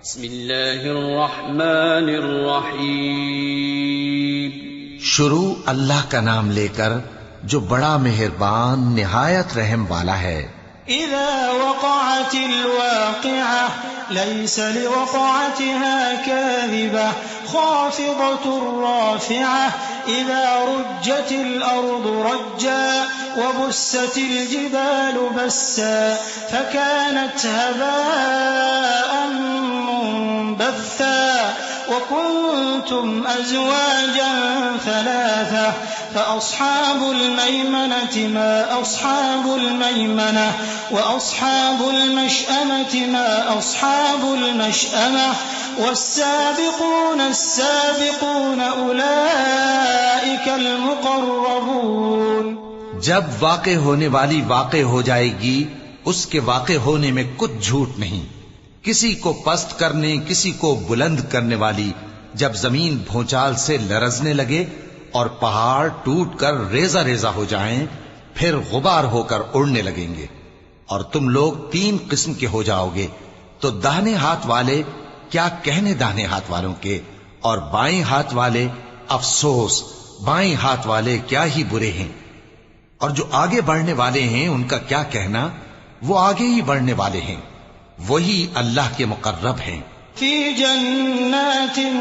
बिस्मिल्लाहिर्रहमानिर्रहीम। शुरू अल्लाह का नाम लेकर जो बड़ा मेहरबान निहायत रहम वाला है। इज़ा वक़अतिल वाक़िअह लैसा लिवक़अतिहा काज़िबह ख़ाफ़िदतुर राफ़िअह इज़ा रुज्जतिल अर्दु रज्जा वबुस्सतिल जिबालु बस्सा फकानत हबाअन मुंबत्था वकुंतुम अज़वाजन थलाथा फ़अस्हाबुल मैमनति मा अस्हाबुल मैमनह वअस्हाबुल मशअमति मा अस्हाबुल मशअमह वस्साबिक़ून अस्साबिक़ून उलाइकल मुक़र्रबून। जब वाक़े होने वाली वाक़े हो जाएगी, उसके वाक़े होने में कुछ झूठ नहीं। किसी को पस्त करने, किसी को बुलंद करने वाली जब जमीन भूचाल से लरजने लगे और पहाड़ टूटकर रेजा रेजा हो जाएं, फिर गुबार होकर उड़ने लगेंगे और तुम लोग 3 किस्म के हो जाओगे, तो दाहिने हाथ वाले क्या कहने दाहिने हाथ वालों के, और बाएं हाथ वाले अफसोस बाएं हाथ वाले क्या ही बुरे हैं। और जो आगे बढ़ने वाले हैं उनका क्या कहना, वो आगे ही बढ़ने वाले हैं, वही अल्लाह के मुकर्रब हैं। फी जन्नातिन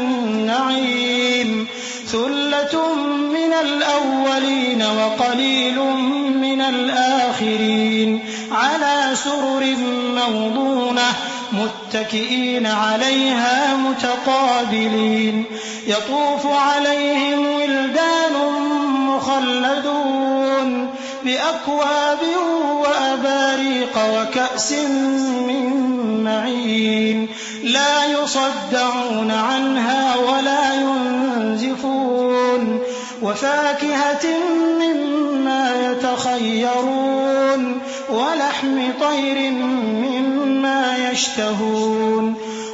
नईम सुल्लतुम मिनल अव्वलीन व कलीलुम मिनल आखिरीन अला सुरुरिन मौदूनह मुत्तकिईन अलैहा मुतकाबिलीन यतूफु अलैहिम विल्दानुम मुखल्लदून बिअक्वाब व अबारीक़ व कअसिन मिन मईन ला युसद्दऊन अन्हा वला युनज़िफून वफ़ाकिहतिन मिम्मा यतख़य्यरून वलहमि तैरिन मिम्मा यश्तहून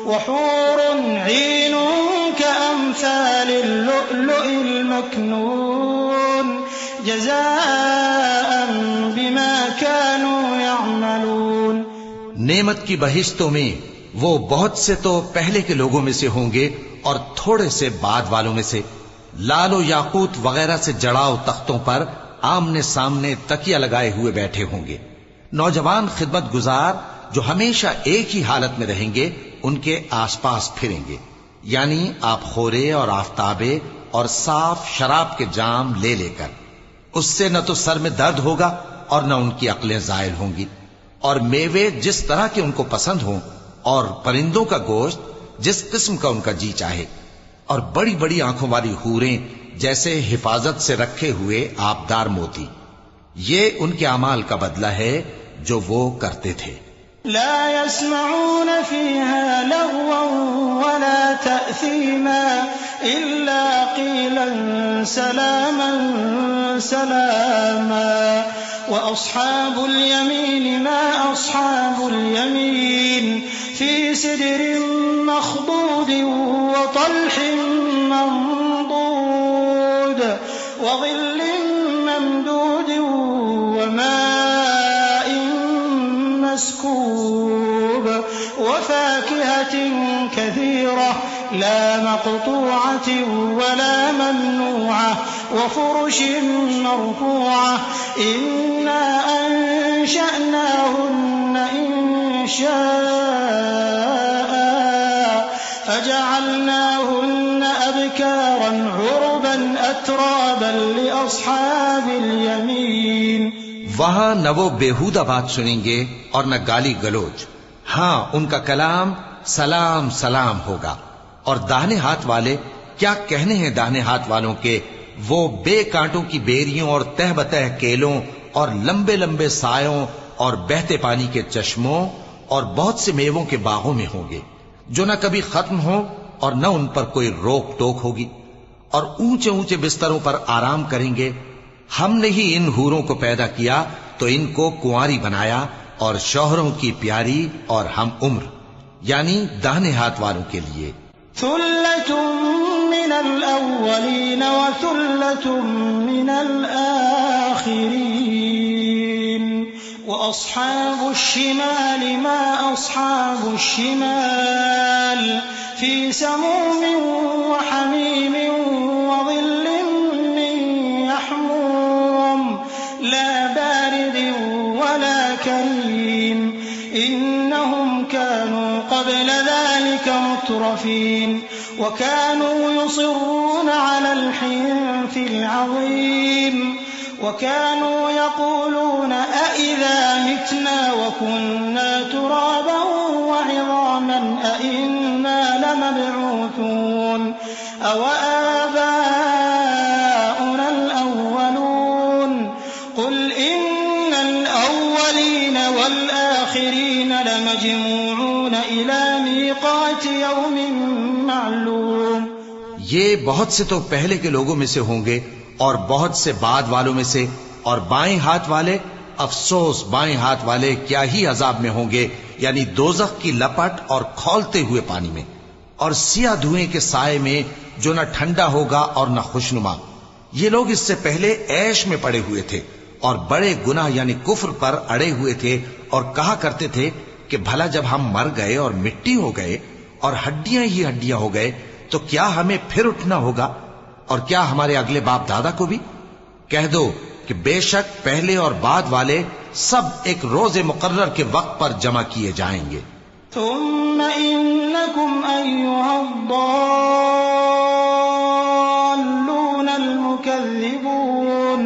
वहूरुन ईनुन कअम्सालिल लुअ्लुइल मकनून जज़ाअन बिमा कानू यअमलून। नेमत की बहिश्तों में वो बहुत से तो पहले के लोगों में से होंगे और थोड़े से बाद वालों में से। लालो याकूत वगैरह से जड़ाव तख्तों पर आमने सामने तकिया लगाए हुए बैठे होंगे। नौजवान खिदमत गुजार जो हमेशा एक ही हालत में रहेंगे, उनके आसपास फिरेंगे, यानी आप खोरे और आफ्ताबे और साफ शराब के जाम ले लेकर। उससे न तो सर में दर्द होगा और न उनकी अक्लें जायल होंगी, और मेवे जिस तरह के उनको पसंद हों, और परिंदों का गोश्त जिस किस्म का उनका जी चाहे, और बड़ी बड़ी आंखों वाली हूरें जैसे हिफाजत से रखे हुए आबदार मोती। ये उनके अमाल का बदला है जो वो करते थे। ला यस्मऊन फीहा लग़वन वला तअसीमा इल्ला क़ीलन सलामन सलामा व अस्हाबुल यमीन मा अस्हाबुल यमीन फी सिदरिन मख़दूदिन व तल्हिन मंदूद व ज़िल्लिन ममदूदिन व माइन मस्कूब व फ़ाकिहतिन कसीरह ला मक़तूअतिन वला ममनूअह व फ़ुरुशिन मरफ़ूअह इन्ना अंशअनाहुन्न इंशाअ फजअलनाहुन्न अबकारन उरबन अतराबन लिअस्हाबिल यमीन। वहां न वो बेहुदा बात सुनेंगे और न गाली गलोच। हां, उनका कलाम सलाम सलाम होगा। और दाहिने हाथ वाले क्या कहने हैं दाहिने हाथ वालों के, वो बेकांटों की बेरियों और तह बतह केलों और लंबे लंबे सायों और बहते पानी के चश्मों और बहुत से मेवों के बागों में होंगे, जो न कभी खत्म हो और न उन पर कोई रोक टोक होगी, और ऊंचे ऊंचे बिस्तरों पर आराम करेंगे। हमने ही इन हूरों को पैदा किया तो इनको कुंवारी बनाया, और शौहरों की प्यारी और हम उम्र, यानी दाहिने हाथ वालों के लिए। सुल्लतुम मिनल अव्वलीन व सुल्लतुम मिनल आखिरीन व अस्हाबुश शिमाल मा अस्हाबुश शिमाल फी समूम व हमीम व ज़िल्लिन मिन यहमूम ला बारिद वला करीम इन्नहुम कानू क़ब्ल ज़ालिक मुत्रफीन व कानू युसिर्रून अलल हिन्थिल अज़ीम وكانوا يقولون أإذا متنا وكنا ترابا وعظاما أإنا لمبعوثون أوآباؤنا الأولون قل إن الأولين والآخرين لمجموعون إلى ميقات يوم معلوم। ये बहुत से तो पहले के लोगों में से होंगे और बहुत से बाद वालों में से, और बाएं हाथ वाले, अफसोस बाएं हाथ वाले क्या ही अजाब में होंगे, यानी दोजख की लपट और खौलते हुए पानी में, और सिया धुएं के साए में जो न ठंडा होगा और न खुशनुमा। ये लोग इससे पहले ऐश में पड़े हुए थे और बड़े गुनाह यानी कुफ्र पर अड़े हुए थे, और कहा करते थे कि भला जब हम मर गए और मिट्टी हो गए और हड्डियां ही हड्डियां हो गए तो क्या हमें फिर उठना होगा, और क्या हमारे अगले बाप दादा को भी? कह दो कि बेशक पहले और बाद वाले सब एक रोजे मुकर्रर के वक्त पर जमा किए जाएंगे। थुम्म इन्नकुम अय्युहद्दाल्लून अल-मुकज़्ज़िबून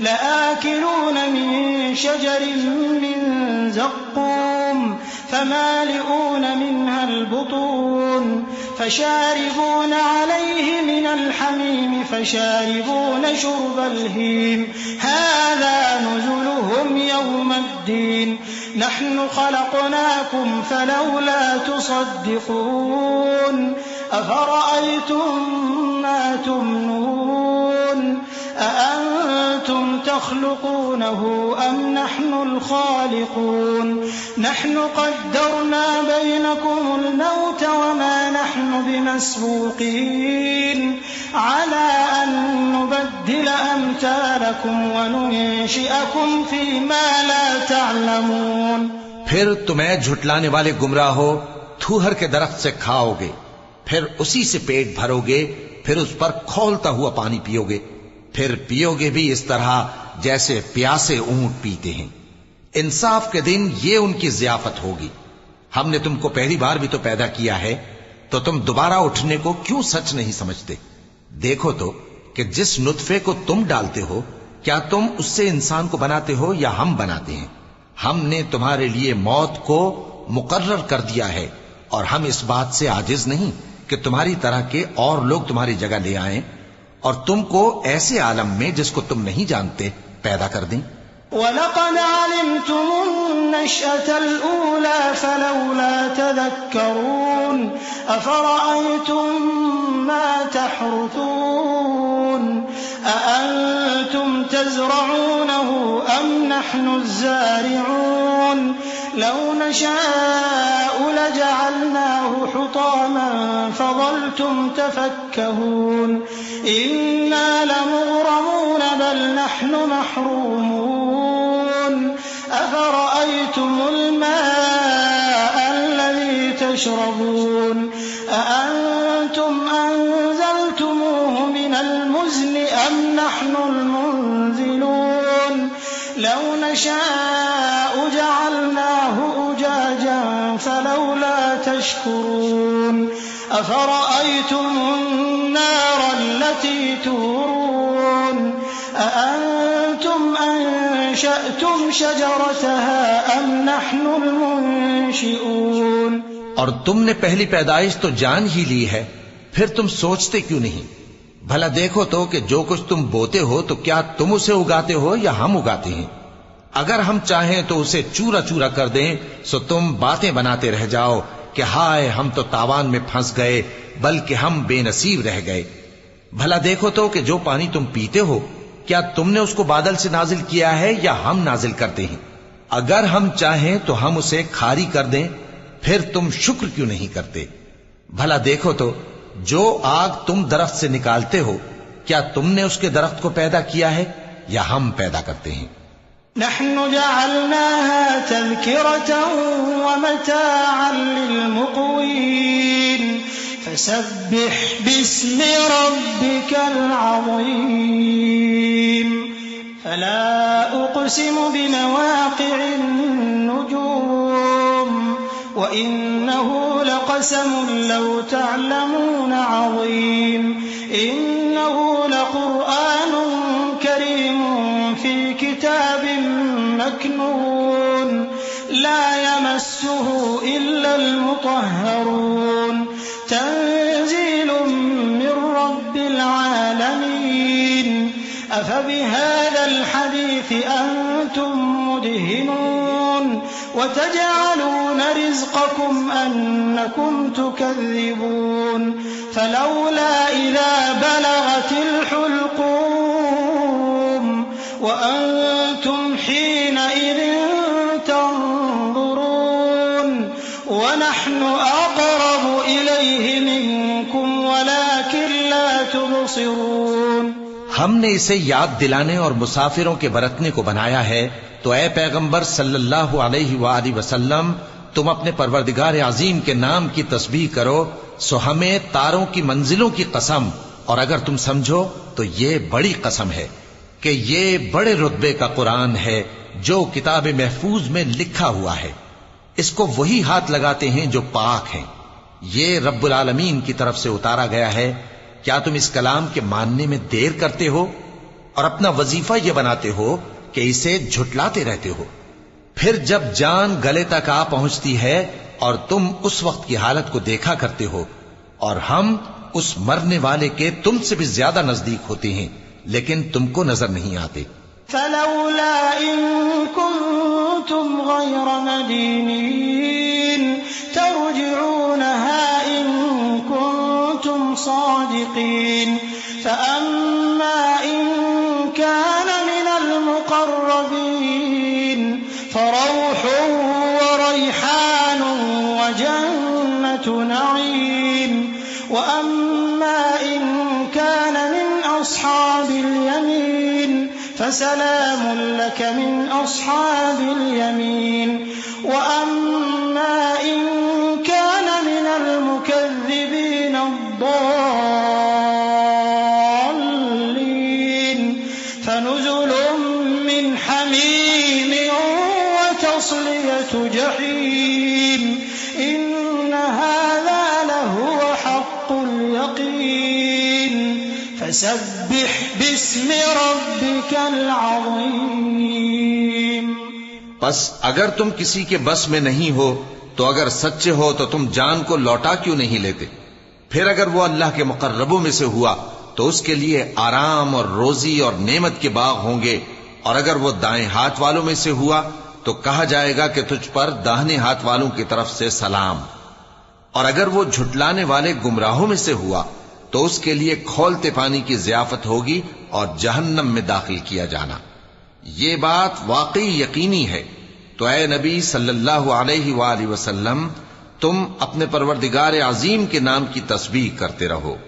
लआकिलून मिन शजरिन मिन ज़क़्क़ूम फमालिऊन मिनहा अल-बुतून فشاربون عليه من الحميم فشاربون شرب الهيم هذا نزلهم يوم الدين نحن خلقناكم فلولا تصدقون أفرأيتم ما تمنون أأنتم تخلقونه أم نحن الخالقون نحن قدرنا بينكم الموت وما نحن بمسبوقين على أن نبدل أمثالكم وننشئكم فيما لا تعلمون। फिर तुम्हें झुटलाने वाले गुमराह हो थूहर के दरख्त से खाओगे, फिर उसी से पेट भरोगे, फिर उस पर खौलता हुआ पानी पियोगे, फिर पियोगे भी इस तरह जैसे प्यासे ऊंट पीते हैं। इंसाफ के दिन ये उनकी ज़ियाफत होगी। हमने तुमको पहली बार भी तो पैदा किया है, तो तुम दोबारा उठने को क्यों सच नहीं समझते? देखो तो कि जिस नुत्फे को तुम डालते हो क्या तुम उससे इंसान को बनाते हो या हम बनाते हैं? हमने तुम्हारे लिए मौत को मुकर्रर कर दिया है, और हम इस बात से आजिज नहीं कि तुम्हारी तरह के और लोग तुम्हारी जगह ले आएं और तुमको ऐसे आलम में जिसको तुम नहीं जानते पैदा कर दें। वलक़द अलिमतुमुन नश्अतल ऊला फलौला तज़क्करून अफ़रअयतुम मा तहरुथून अअंतुम तज़रऊनहु अम नहनु ज़ारिऊन लौ नशाअ लजअलनाहु हुतामन फज़ल्तुम तफक्कहून इन्ना लमुग़रमून बल नहनु महरूमून अफ़रअयतुमुल माअ अल्लज़ी तशरबून अअंतुम अनज़लतमूहु मिनल मुज़्नि अम नहनुल मुनज़िलून लौ नशाअ जअलनाहु उजाजन फलौला तशकुरून अफ़रअयतुम النار التي تورون أأنتم أنشأتم شجرتها أم نحن المنشئون। और तुमने पहली पैदाइश तो जान ही ली है, फिर तुम सोचते क्यों नहीं? भला देखो तो कि जो कुछ तुम बोते हो तो क्या तुम उसे उगाते हो या हम उगाते हैं? अगर हम चाहें तो उसे चूरा चूरा कर दें, सो तुम बातें बनाते रह जाओ कि हाय हम तो तावान में फंस गए, बल्कि हम बेनसीब रह गए। भला देखो तो कि जो पानी तुम पीते हो क्या तुमने उसको बादल से नाजिल किया है या हम नाजिल करते हैं? अगर हम चाहें तो हम उसे खारी कर दें, फिर तुम शुक्र क्यों नहीं करते? भला देखो तो जो आग तुम दरख्त से निकालते हो क्या तुमने उसके दरख्त को पैदा किया है या हम पैदा करते हैं? नहनु जअलनाहा तज़किरतन व मताअन लिलमुक़वीन फसब्बिह बिस्मि रब्बिकल अज़ीम फला उक़सिमु बिमवाक़िअन नुजूम व इन्नहु लक़समुन लौ तअलमून अज़ीम इन्नहु लक़ुरआनुन करीमुन फ़ी किताबिन मकनून ला यमस्सुहु इल्लल मुतहहरून तंज़ीलुम मिर रब्बिल आलमीन अफ़बिहाज़ल हदीथि अंतुम मुदहिनून वतजअलून रिज़्क़कुम अन्नकुम तुकज़्ज़िबून फलौला इज़ा बलगतिल हुल्क़ूम वअंतुम हीनइज़िन तंज़ुरून वनहनु अक़रबु इलैहि मिनकुम वलाकिन ला तुबसिरून। हमने इसे याद दिलाने और मुसाफिरों के बरतने को बनाया है, तो ए पैगंबर सल्लल्लाहु अलैहि वसल्लम, तुम अपने परवरदिगार अजीम के नाम की तस्बीह करो, सो हमें तारों की मंजिलों की कसम, और अगर तुम समझो तो ये बड़ी कसम है कि ये बड़े रुतबे का कुरान है जो किताब महफूज में लिखा हुआ है। इसको वही हाथ लगाते हैं जो पाक हैं। ये रब्बुल आलमीन की तरफ से उतारा गया है। क्या तुम इस कलाम के मानने में देर करते हो और अपना वजीफा यह बनाते हो कि इसे झुटलाते रहते हो? फिर जब जान गले तक आ पहुंचती है और तुम उस वक्त की हालत को देखा करते हो, और हम उस मरने वाले के तुमसे भी ज्यादा नजदीक होते हैं, लेकिन तुमको नजर नहीं आते। फलौला इन कुंतुम गैर मदीनीन तर्जिऊनहा इन कुंतुम सादिकीन फअम्मा इन कान मिनल मुक़र्रबीन फरौहुन व रैहानुन व जन्नतु नईम व अम्मा इन कान मिन अस्हाबिल यमीन फसलामुन लक मिन अस्हाबिल यमीन व अम्मा इन कान मिनल मुकज़्ज़िबीन अद्दाल्लीन फनुज़ुलुम मिन हमीम व तस्लियतु जहीम इन्न हाज़ा लहुव हक़्क़ुल यक़ीन फसब्बिह बिस्मि रब्बिकल अज़ीम। बस अगर तुम किसी के बस में नहीं हो, तो अगर सच्चे हो तो तुम जान को लौटा क्यों नहीं लेते? फिर अगर वो अल्लाह के मुकर्रबों में से हुआ तो उसके लिए आराम और रोजी और नेमत के बाग होंगे, और अगर वो दाएं हाथ वालों में से हुआ तो कहा जाएगा कि तुझ पर दाहिने हाथ वालों की तरफ से सलाम, और अगर वो झुटलाने वाले गुमराहों में से हुआ तो उसके लिए खौलते पानी की ज़ियाफत होगी और जहन्नम में दाखिल किया जाना। ये बात वाकई यकीनी है। तो ए नबी सल्लल्लाहु अलैहि वसल्लम, तुम अपने परवरदिगार अजीम के नाम की तस्बीह करते रहो।